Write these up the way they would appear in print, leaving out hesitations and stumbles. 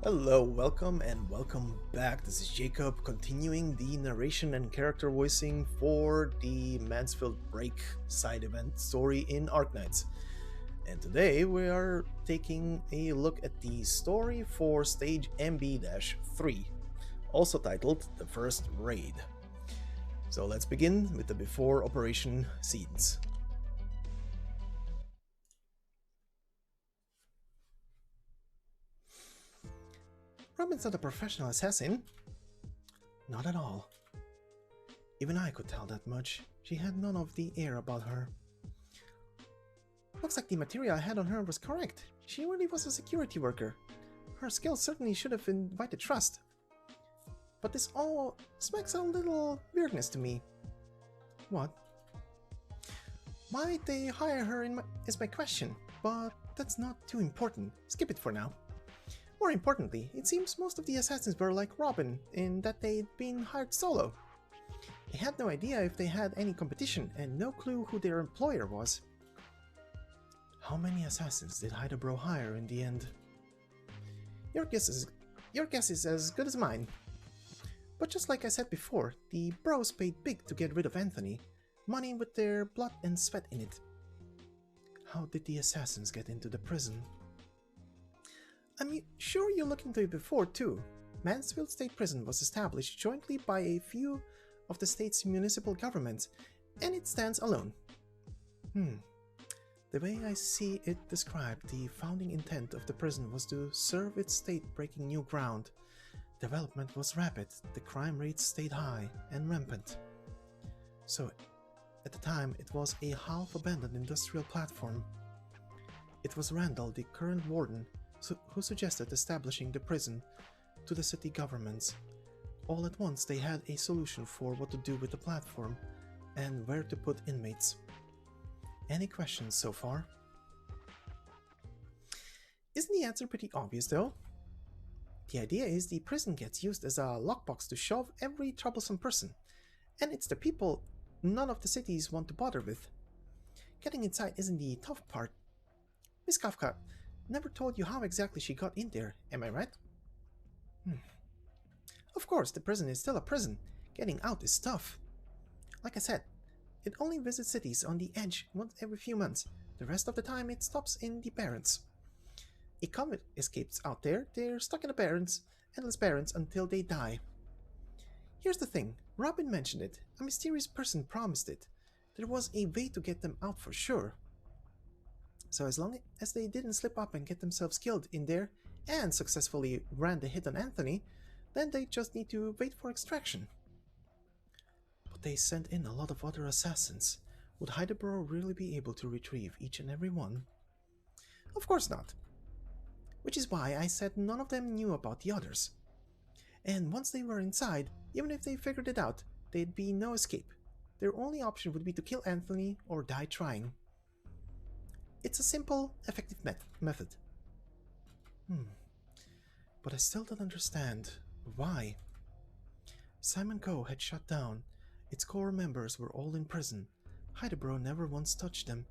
Hello, welcome back. This is Jacob, continuing the narration and character voicing for the Mansfield Break side event story in Arknights. And today we are taking a look at the story for stage MB-3, also titled The First Raid. So let's begin with the before operation scenes. Robin's not a professional assassin. Not at all. Even I could tell that much. She had none of the air about her. Looks like the material I had on her was correct. She really was a security worker. Her skills certainly should have invited trust. But this all smacks a little weirdness to me. What? Why'd they hire her is my question, but that's not too important. Skip it for now. More importantly, it seems most of the assassins were like Robin, in that they'd been hired solo. They had no idea if they had any competition, and no clue who their employer was. How many assassins did Hydebro hire in the end? Your guess is as good as mine. But just like I said before, the bros paid big to get rid of Anthony, money with their blood and sweat in it. How did the assassins get into the prison? I'm sure you looked into it before too. Mansfield State Prison was established jointly by a few of the state's municipal governments, and it stands alone. The way I see it described, the founding intent of the prison was to serve its state breaking new ground. Development was rapid, the crime rates stayed high and rampant. So, at the time, it was a half-abandoned industrial platform. It was Randall, the current warden, who suggested establishing the prison to the city governments. All at once they had a solution for what to do with the platform and where to put inmates. Any questions so far? Isn't the answer pretty obvious though? The idea is the prison gets used as a lockbox to shove every troublesome person, and it's the people none of the cities want to bother with. Getting inside isn't the tough part. Miss Kafka never told you how exactly she got in there, am I right? Of course, the prison is still a prison. Getting out is tough. Like I said, it only visits cities on the edge once every few months. The rest of the time it stops in the Barrens. A convict escapes out there, they're stuck in the Barrens, endless Barrens until they die. Here's the thing, Robin mentioned it, a mysterious person promised it. There was a way to get them out for sure. So as long as they didn't slip up and get themselves killed in there and successfully ran the hit on Anthony, then they just need to wait for extraction. But they sent in a lot of other assassins. Would Hydebro really be able to retrieve each and every one? Of course not. Which is why I said none of them knew about the others. And once they were inside, even if they figured it out, there'd be no escape. Their only option would be to kill Anthony or die trying. It's a simple, effective method. But I still don't understand. Why? Simon Co. had shut down. Its core members were all in prison. Hydebro never once touched them.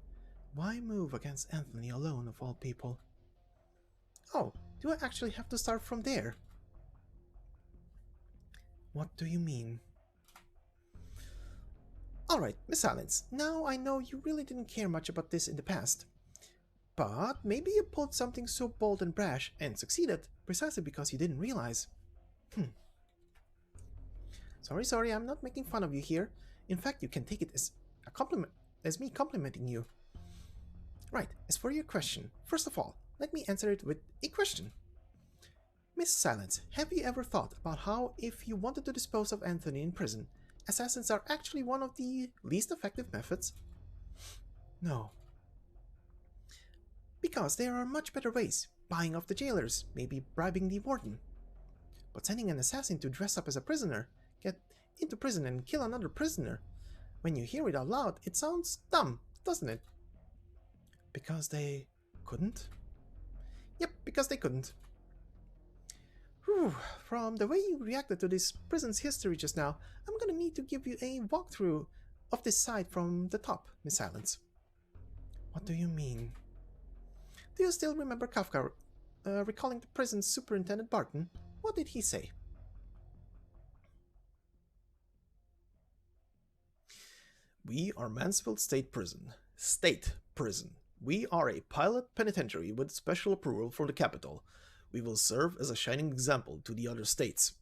Why move against Anthony alone of all people? Oh, do I actually have to start from there? What do you mean? Alright, Miss Silence, now I know you really didn't care much about this in the past. But maybe you pulled something so bold and brash and succeeded precisely because you didn't realize. Sorry, I'm not making fun of you here. In fact, you can take it as a compliment, as me complimenting you. Right, as for your question, first of all, let me answer it with a question. Miss Silence, have you ever thought about how, if you wanted to dispose of Anthony in prison, assassins are actually one of the least effective methods? No. Because there are much better ways, buying off the jailers, maybe bribing the warden. But sending an assassin to dress up as a prisoner, get into prison and kill another prisoner, when you hear it out loud, it sounds dumb, doesn't it? Because they couldn't? Yep, because they couldn't. Whew, from the way you reacted to this prison's history just now, I'm gonna need to give you a walkthrough of this side from the top, Miss Silence. What do you mean? Do you still remember Kafka recalling the prison's superintendent Barton, what did he say? We are Mansfield State Prison. State Prison. We are a pilot penitentiary with special approval from the capital. We will serve as a shining example to the other states.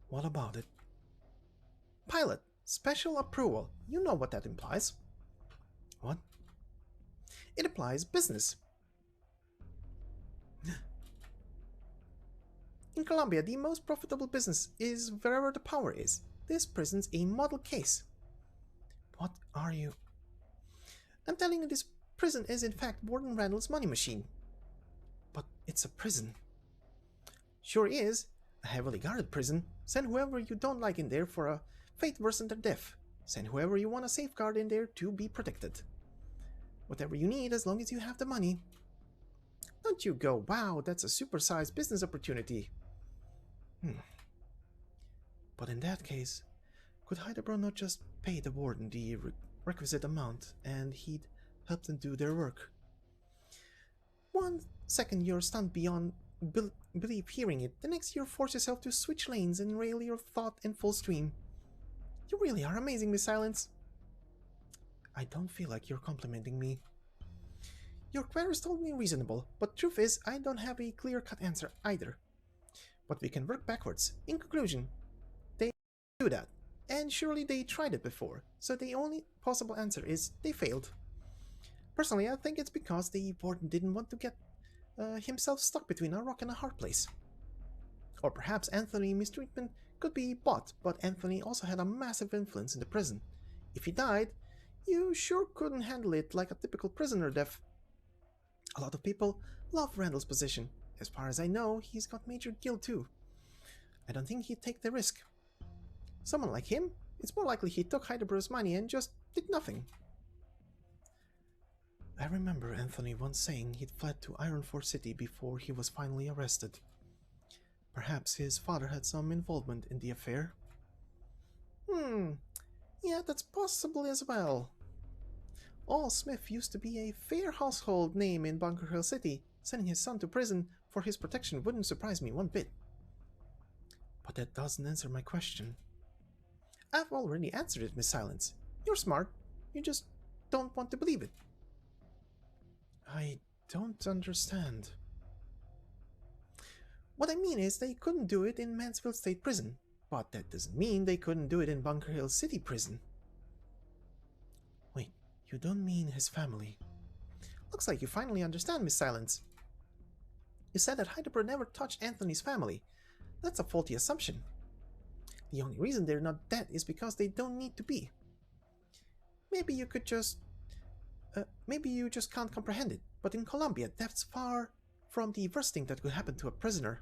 What about it? Pilot, special approval. You know what that implies. What? It implies business. In Colombia, the most profitable business is wherever the power is. This prison's a model case. What are you? I'm telling you, this prison is in fact Warden Randall's money machine. But it's a prison. Sure is. A heavily guarded prison. Send whoever you don't like in there for a fate worse than their death. Send whoever you want to safeguard in there to be protected. Whatever you need as long as you have the money. Don't you go, wow, that's a supersized business opportunity. But in that case, could Hydebro not just pay the warden the requisite amount and he'd help them do their work? 1 second you're stunned beyond belief hearing it, the next you force yourself to switch lanes and rail your thought in full stream. You really are amazing, Miss Silence. I don't feel like you're complimenting me. Your query is totally reasonable, but truth is, I don't have a clear-cut answer either. But we can work backwards. In conclusion, they do that, and surely they tried it before, so the only possible answer is they failed. Personally, I think it's because the warden didn't want to get himself stuck between a rock and a hard place. Or perhaps Anthony's mistreatment could be bought, but Anthony also had a massive influence in the prison. If he died, you sure couldn't handle it like a typical prisoner death. A lot of people love Randall's position. As far as I know, he's got major guilt too. I don't think he'd take the risk. Someone like him, it's more likely he took Hydebro's money and just did nothing. I remember Anthony once saying he'd fled to Ironforge City before he was finally arrested. Perhaps his father had some involvement in the affair? Yeah, that's possible as well. All Smith used to be a fair household name in Bunker Hill City. Sending his son to prison for his protection wouldn't surprise me one bit. But that doesn't answer my question. I've already answered it, Miss Silence. You're smart. You just don't want to believe it. I don't understand. What I mean is they couldn't do it in Mansfield State Prison, but that doesn't mean they couldn't do it in Bunker Hill City Prison. Wait, you don't mean his family? Looks like you finally understand, Miss Silence. You said that Hydebro never touched Anthony's family. That's a faulty assumption. The only reason they're not dead is because they don't need to be. Maybe you just can't comprehend it, but in Colombia, death's far from the worst thing that could happen to a person.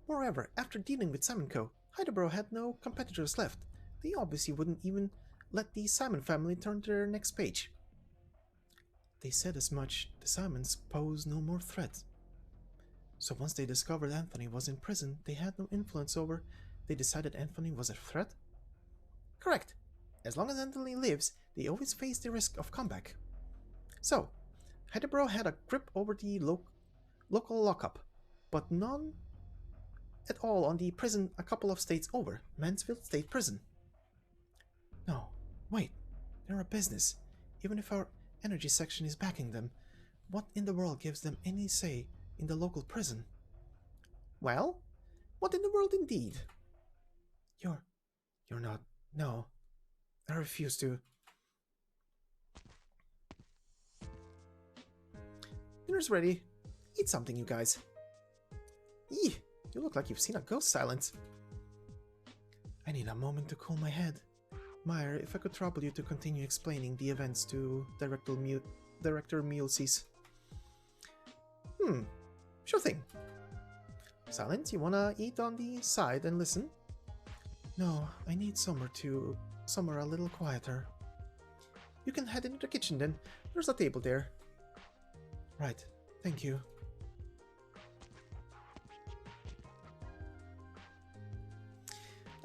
Moreover, after dealing with Simon Co., Hydebro had no competitors left. They obviously wouldn't even let the Simon family turn to their next page. They said as much. The Simons pose no more threat. So once they discovered Anthony was in prison, they had no influence over. They decided Anthony was a threat? Correct. As long as Anthony lives, they always face the risk of comeback. So, Hydebro had a grip over the local lockup, but none at all on the prison a couple of states over, Mansfield State Prison. No, wait, they're a business. Even if our energy section is backing them, what in the world gives them any say in the local prison? Well, what in the world indeed? You're not. No, I refuse to. Dinner's ready. Eat something, you guys. Eeh, you look like you've seen a ghost, Silence. I need a moment to cool my head. Meyer, if I could trouble you to continue explaining the events to Director Mulesys. Sure thing. Silence, you wanna eat on the side and listen? No, I need somewhere a little quieter. You can head into the kitchen then. There's a table there. Right, thank you.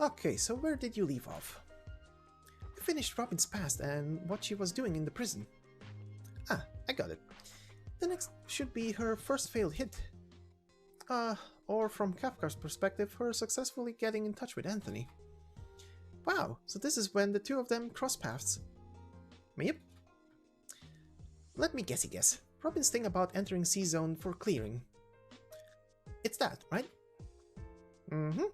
Okay, so where did you leave off? finished Robin's past and what she was doing in the prison. Ah, I got it. The next should be her first failed hit. Or from Kafka's perspective, her successfully getting in touch with Anthony. Wow, so this is when the two of them cross paths. Yep. Let me guess. Robin's thing about entering C-Zone for clearing. It's that, right? Mm-hmm.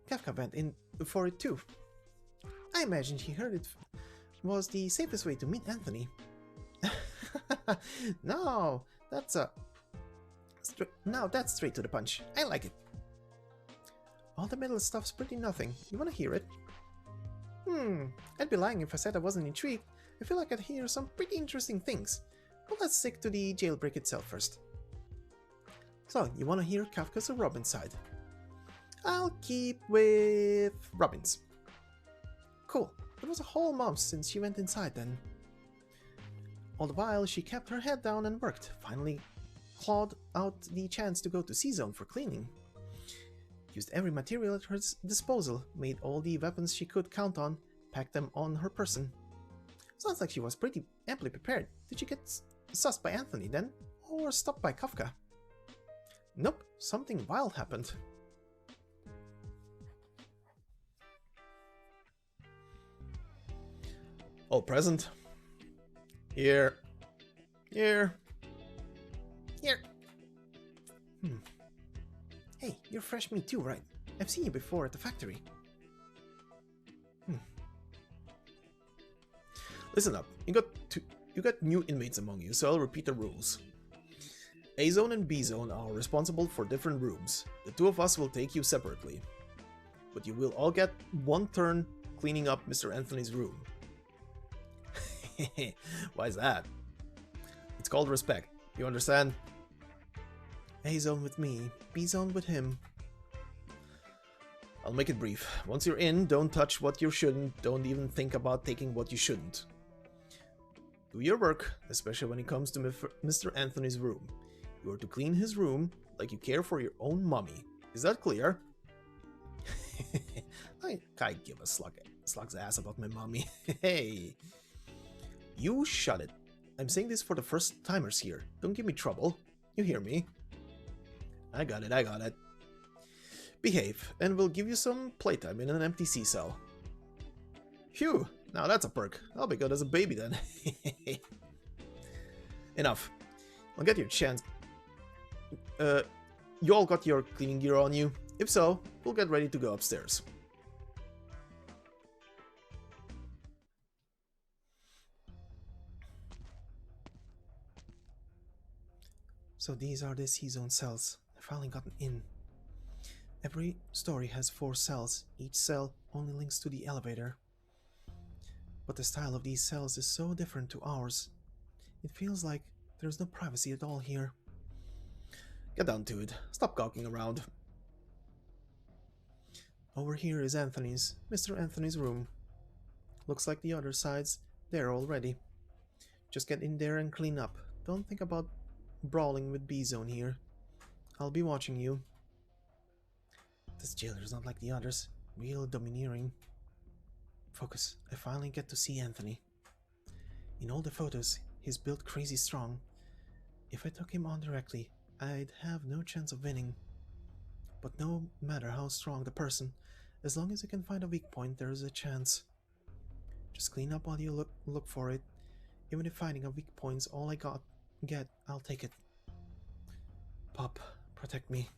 Kafka went in for it too. I imagined he heard it was the safest way to meet Anthony. No, that's straight to the punch. I like it. All the middle stuff's pretty nothing. You wanna hear it? I'd be lying if I said I wasn't intrigued. I feel like I'd hear some pretty interesting things. But let's stick to the jailbreak itself first. So, you wanna hear Kafka's or Robin's side? I'll keep with Robin's. Cool. It was a whole month since she went inside then. All the while, she kept her head down and worked, finally clawed out the chance to go to C-Zone for cleaning. Used every material at her disposal, made all the weapons she could count on, packed them on her person. Sounds like she was pretty amply prepared. Did she get sussed by Anthony then? Or stopped by Kafka? Nope, something wild happened. All present. Here. Here. Here. Hey, you're fresh meat too, right? I've seen you before at the factory. Listen up. You got new inmates among you, so I'll repeat the rules. A zone and B zone are responsible for different rooms. The two of us will take you separately. But you will all get one turn cleaning up Mr. Anthony's room. Why is that? It's called respect. You understand? A zone with me, B zone with him. I'll make it brief. Once you're in, don't touch what you shouldn't, don't even think about taking what you shouldn't. Do your work, especially when it comes to Mr. Anthony's room. You are to clean his room like you care for your own mommy. Is that clear? I can't give a slug's ass about my mommy. Hey! You shut it. I'm saying this for the first timers here. Don't give me trouble. You hear me? I got it. Behave, and we'll give you some playtime in an empty C-cell. Phew, now that's a perk. I'll be good as a baby then. Enough. I'll get your chance. You all got your cleaning gear on you? If so, we'll get ready to go upstairs. So these are the C-Zone cells. I've finally gotten in. Every story has 4 cells. Each cell only links to the elevator. But the style of these cells is so different to ours. It feels like there's no privacy at all here. Get down to it. Stop gawking around. Over here is Mr. Anthony's room. Looks like the other side's there already. Just get in there and clean up. Don't think about brawling with B-Zone here. I'll be watching you. This jailer's not like the others. Real domineering. Focus. I finally get to see Anthony. In all the photos, he's built crazy strong. If I took him on directly, I'd have no chance of winning. But no matter how strong the person, as long as you can find a weak point, there is a chance. Just clean up while you look for it. Even if finding a weak point's all I get, I'll take it. Pop, protect me.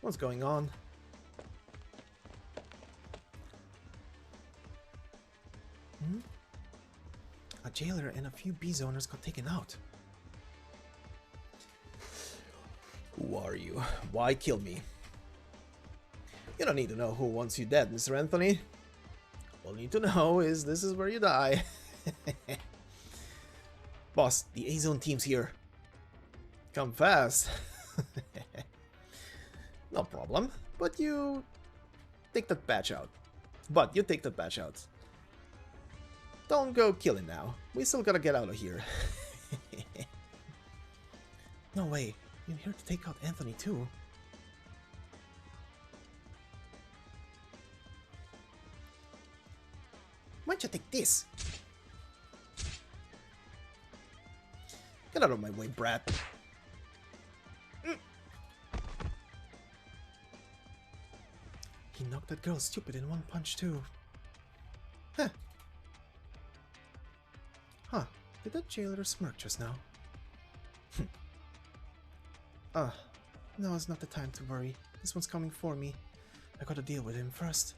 What's going on? A jailer and a few B-Zoners got taken out. Who are you? Why kill me? You don't need to know who wants you dead, Mr. Anthony. All you need to know is this is where you die. Boss, the A-Zone team's here. Come fast. No problem, but you take that batch out. Don't go killing now. We still gotta get out of here. No way. You're here to take out Anthony too. Why don't you take this? Get out of my way, brat. He knocked that girl stupid in one punch too. Huh. Huh. Did that jailer smirk just now? No, it's not the time to worry. This one's coming for me. I gotta deal with him first.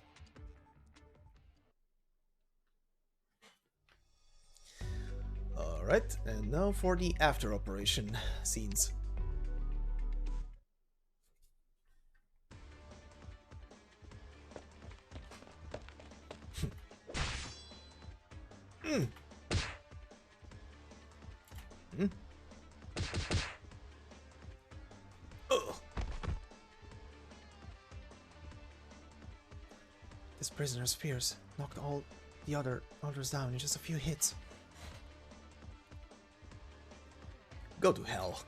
Alright, and now for the after operation scenes. This prisoner's fierce. Knocked all the others down in just a few hits. Go to hell.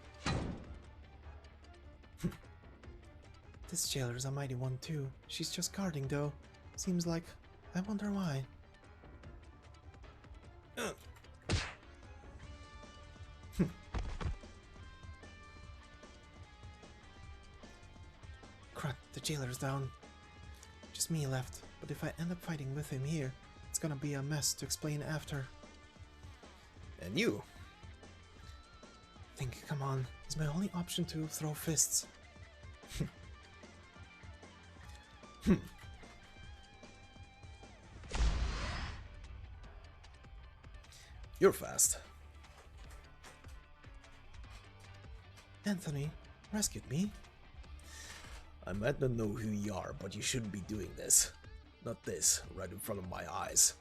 This jailer's a mighty one too. She's just guarding though. Seems like... I wonder why. Crap, the jailer's down. Just me left, but if I end up fighting with him here, it's gonna be a mess to explain after. And you? Think, come on, it's my only option to throw fists. You're fast. Anthony rescued me. I might not know who you are, but you shouldn't be doing this. Not this, right in front of my eyes.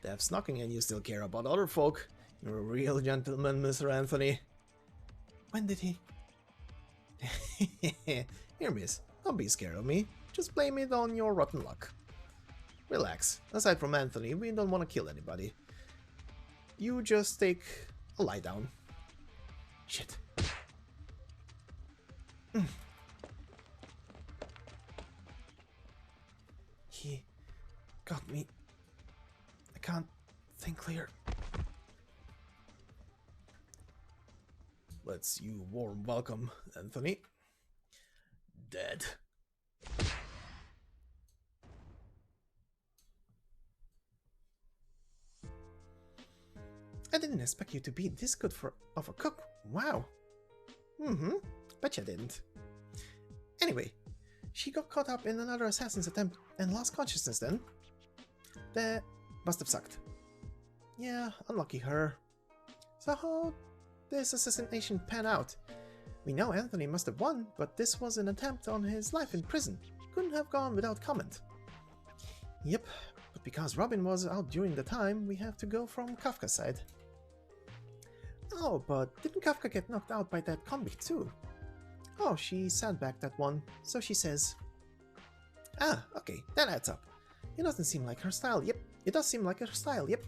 Death's knocking and you still care about other folk. You're a real gentleman, Mr. Anthony. When did he? Here, miss, don't be scared of me. Just blame it on your rotten luck. Relax. Aside from Anthony, we don't want to kill anybody. You just take a lie down. Shit. He got me. I can't think clear. Let's you warm welcome, Anthony. Dead. I didn't expect you to be this good of a cook. Wow. Bet you didn't. Anyway, she got caught up in another assassin's attempt and lost consciousness then. That must have sucked. Yeah, unlucky her. So how this assassination pan out? We know Anthony must have won, but this was an attempt on his life in prison. Couldn't have gone without comment. Yep, but because Robin was out during the time, we have to go from Kafka's side. Oh, but didn't Kafka get knocked out by that convict too? Oh, she sandbagged that one, so she says. Ah, okay, that adds up. It doesn't seem like her style, yep. It does seem like her style, yep.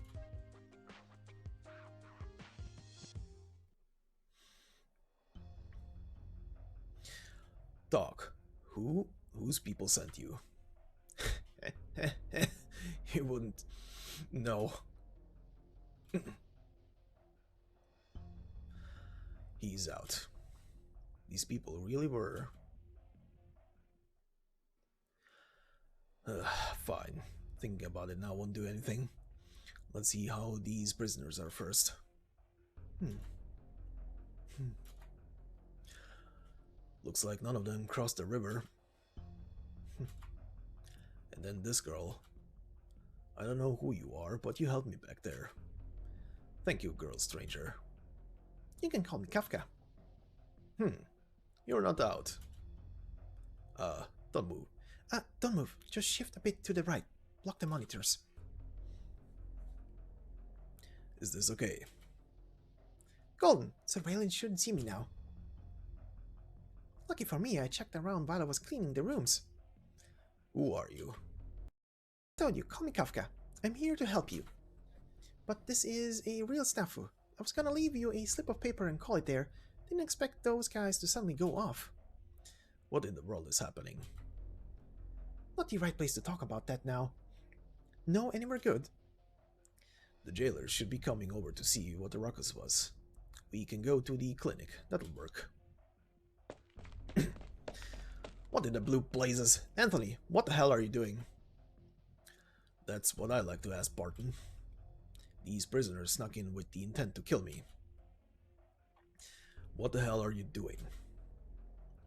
Dog, whose people sent you? You wouldn't know. He's out. These people really were... Fine. Thinking about it now won't do anything. Let's see how these prisoners are first. Looks like none of them crossed the river. And then this girl. I don't know who you are, but you helped me back there. Thank you, girl stranger. You can call me Kafka. You're not out. Don't move. Don't move. Just shift a bit to the right. Block the monitors. Is this okay? Golden. Surveillance shouldn't see me now. Lucky for me, I checked around while I was cleaning the rooms. Who are you? I told you, call me Kafka. I'm here to help you. But this is a real snafu. I was gonna leave you a slip of paper and call it there. Didn't expect those guys to suddenly go off. What in the world is happening? Not the right place to talk about that now. No, anywhere good. The jailers should be coming over to see what the ruckus was. We can go to the clinic. That'll work. What in the blue blazes? Anthony, what the hell are you doing? That's what I like to ask, Barton. These prisoners snuck in with the intent to kill me. What the hell are you doing?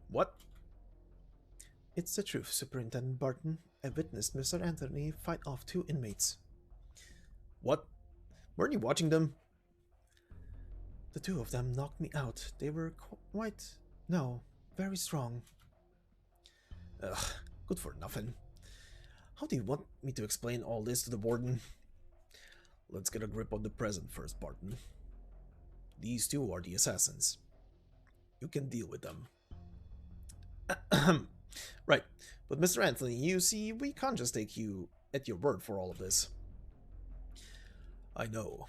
What? It's the truth, Superintendent Barton. I witnessed Mr. Anthony fight off 2 inmates. What? Weren't you watching them? The 2 of them knocked me out. They were very strong. Ugh, good for nothing. How do you want me to explain all this to the warden? Let's get a grip on the present first, Barton. These 2 are the assassins. You can deal with them. Right, but Mr. Anthony, you see, we can't just take you at your word for all of this. I know.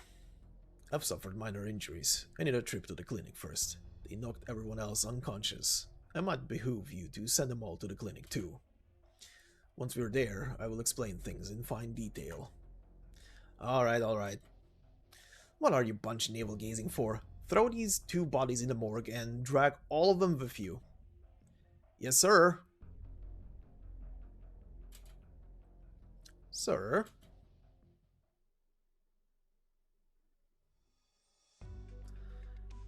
I've suffered minor injuries. I need a trip to the clinic first. They knocked everyone else unconscious. It might behoove you to send them all to the clinic too. Once we're there, I will explain things in fine detail. Alright, alright. What are you bunch navel-gazing for? Throw these 2 bodies in the morgue and drag all of them with you. Yes, sir. Sir?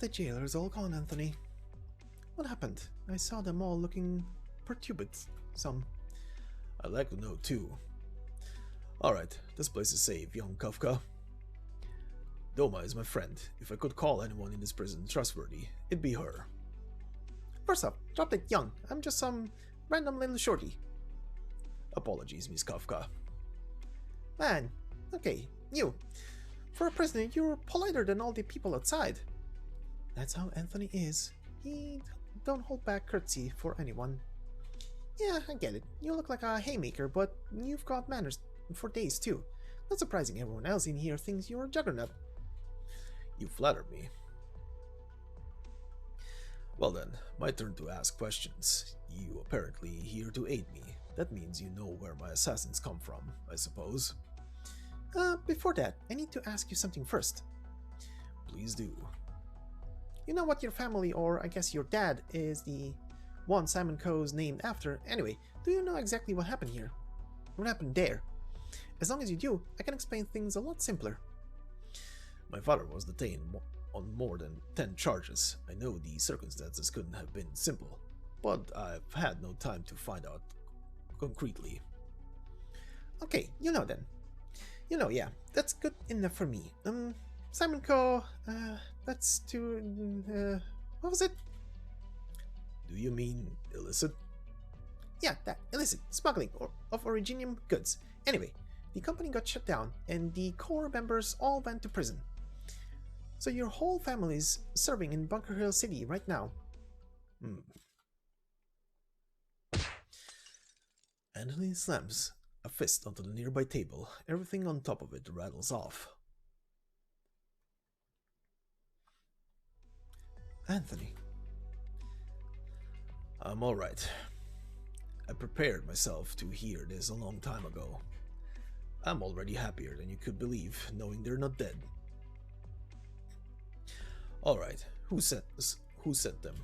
The jailers all gone, Anthony. What happened? I saw them all looking perturbed. Some. I'd like to know too. Alright, this place is safe, young Kafka. Doma is my friend. If I could call anyone in this prison trustworthy, it'd be her. First off, drop it, young. I'm just some random little shorty. Apologies, Miss Kafka. Man, okay, you. For a prisoner, you're politer than all the people outside. That's how Anthony is. He don't hold back courtesy for anyone. Yeah, I get it. You look like a haymaker, but you've got manners for days too. Not surprising everyone else in here thinks you're a juggernaut. You flatter me. Well then, my turn to ask questions. You apparently here to aid me. That means you know where my assassins come from, I suppose. Before that, I need to ask you something first. Please do. You know what your family, or I guess your dad, is the one Simon Coe's named after. Anyway, do you know exactly what happened here? What happened there? As long as you do, I can explain things a lot simpler. My father was detained on more than 10 charges. I know the circumstances couldn't have been simple, but I've had no time to find out concretely. Okay, you know then. You know, yeah, that's good enough for me. Simon Coe, that's to, what was it? Do you mean illicit? Yeah, that, illicit, smuggling of originium goods. Anyway, the company got shut down, and the core members all went to prison. So your whole family's serving in Bunker Hill City right now. Anthony slams a fist onto the nearby table. Everything on top of it rattles off. Anthony. I'm alright. I prepared myself to hear this a long time ago. I'm already happier than you could believe, knowing they're not dead. Alright, who sent them?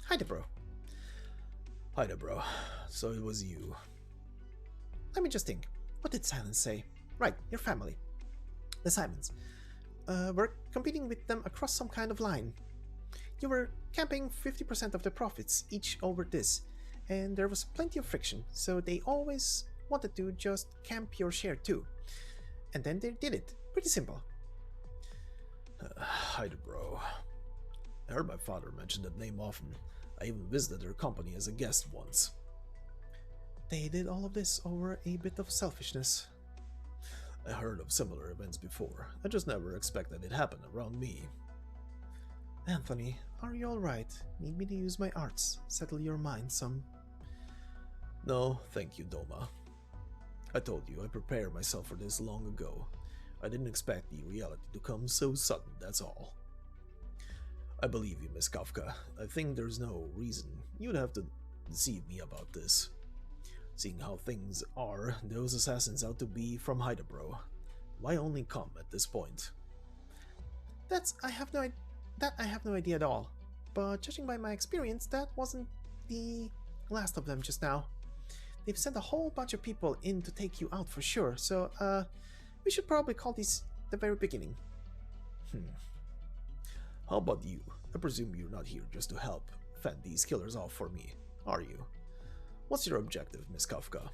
Hi, bro. Hi there, bro. So it was you. Let me just think. What did Silence say? Right, your family. The Simons. We're competing with them across some kind of line. You were camping 50% of the profits each over this, and there was plenty of friction, so they always wanted to just camp your share too. And then they did it. Pretty simple. Hi there, bro. I heard my father mention that name often. I even visited their company as a guest once. They did all of this over a bit of selfishness. I heard of similar events before. I just never expected it happened around me. Anthony, are you alright? Need me to use my arts? Settle your mind some? No, thank you, Doma. I told you I prepared myself for this long ago. I didn't expect the reality to come so sudden, that's all. I believe you, Miss Kafka. I think there's no reason you'd have to deceive me about this. Seeing how things are, those assassins ought to be from Hydabro. Why only come at this point? I have no idea at all. But judging by my experience, that wasn't the last of them just now. They've sent a whole bunch of people in to take you out for sure, so we should probably call this the very beginning. How about you? I presume you're not here just to help fend these killers off for me, are you? What's your objective, Miss Kafka?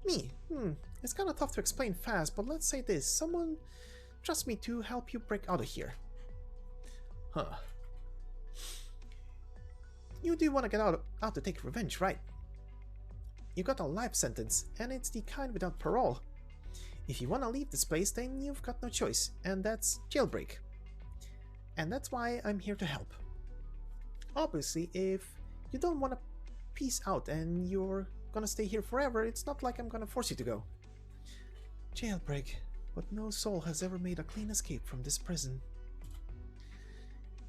Me? It's kinda tough to explain fast, but let's say this. Someone trusts me to help you break out of here. Huh. You do want to get out to take revenge, right? You got a life sentence, and it's the kind without parole. If you want to leave this place, then you've got no choice, and that's jailbreak. And that's why I'm here to help. Obviously, if you don't want to peace out and you're gonna stay here forever, it's not like I'm gonna force you to go. Jailbreak, but no soul has ever made a clean escape from this prison.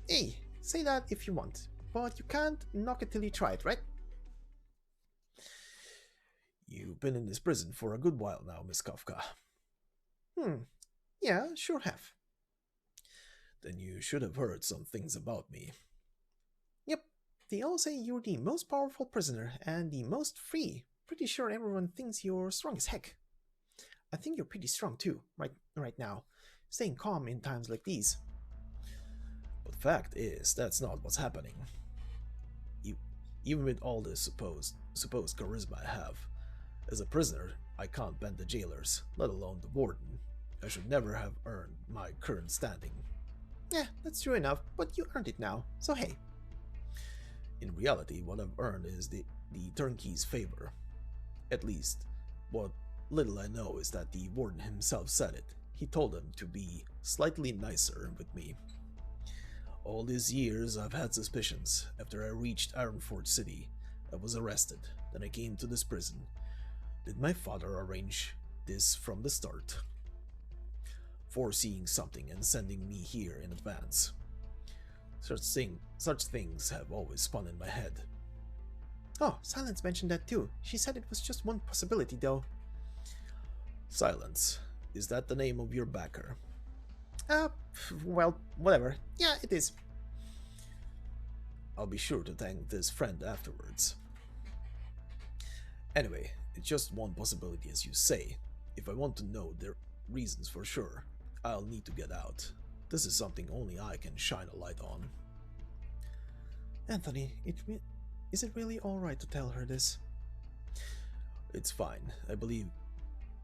Hey, say that if you want, but you can't knock it till you try it, right? You've been in this prison for a good while now, Miss Kafka. Yeah, sure have. Then you should have heard some things about me. Yep, they all say you're the most powerful prisoner and the most free. Pretty sure everyone thinks you're strong as heck. I think you're pretty strong too, right now, staying calm in times like these. But fact is, that's not what's happening. Even with all this supposed charisma I have, as a prisoner, I can't bend the jailers, let alone the warden. I should never have earned my current standing. Yeah, that's true enough, but you earned it now, so hey. In reality, what I've earned is the turnkey's favor. At least, what little I know is that the warden himself said it. He told them to be slightly nicer with me. All these years I've had suspicions. After I reached Ironforge City, I was arrested. Then I came to this prison. Did my father arrange this from the start? Foreseeing something and sending me here in advance. Such things have always spun in my head. Oh, Silence mentioned that too. She said it was just one possibility though. Silence. Is that the name of your backer? Well, whatever. Yeah, it is. I'll be sure to thank this friend afterwards. Anyway, it's just one possibility as you say. If I want to know their reasons for sure, I'll need to get out. This is something only I can shine a light on. Anthony, is it really alright to tell her this? It's fine. I believe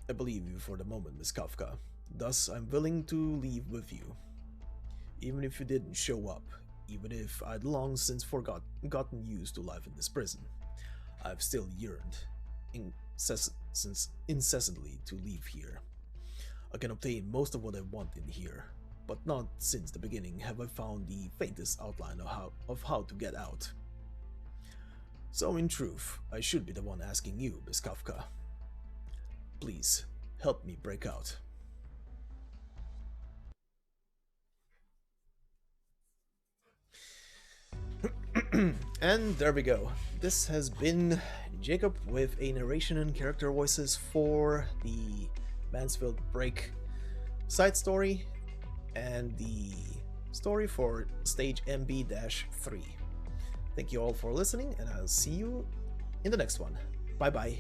you for the moment, Miss Kafka. Thus, I'm willing to leave with you. Even if you didn't show up, even if I'd long since gotten used to life in this prison, I've still yearned incessantly to leave here. I can obtain most of what I want in here, but not since the beginning have I found the faintest outline of how to get out. So in truth, I should be the one asking you, Miss Kafka. Please, help me break out. And there we go. This has been Jacob with a narration and character voices for the Mansfield Break side story and the story for stage MB-3. Thank you all for listening, and I'll see you in the next one. Bye bye.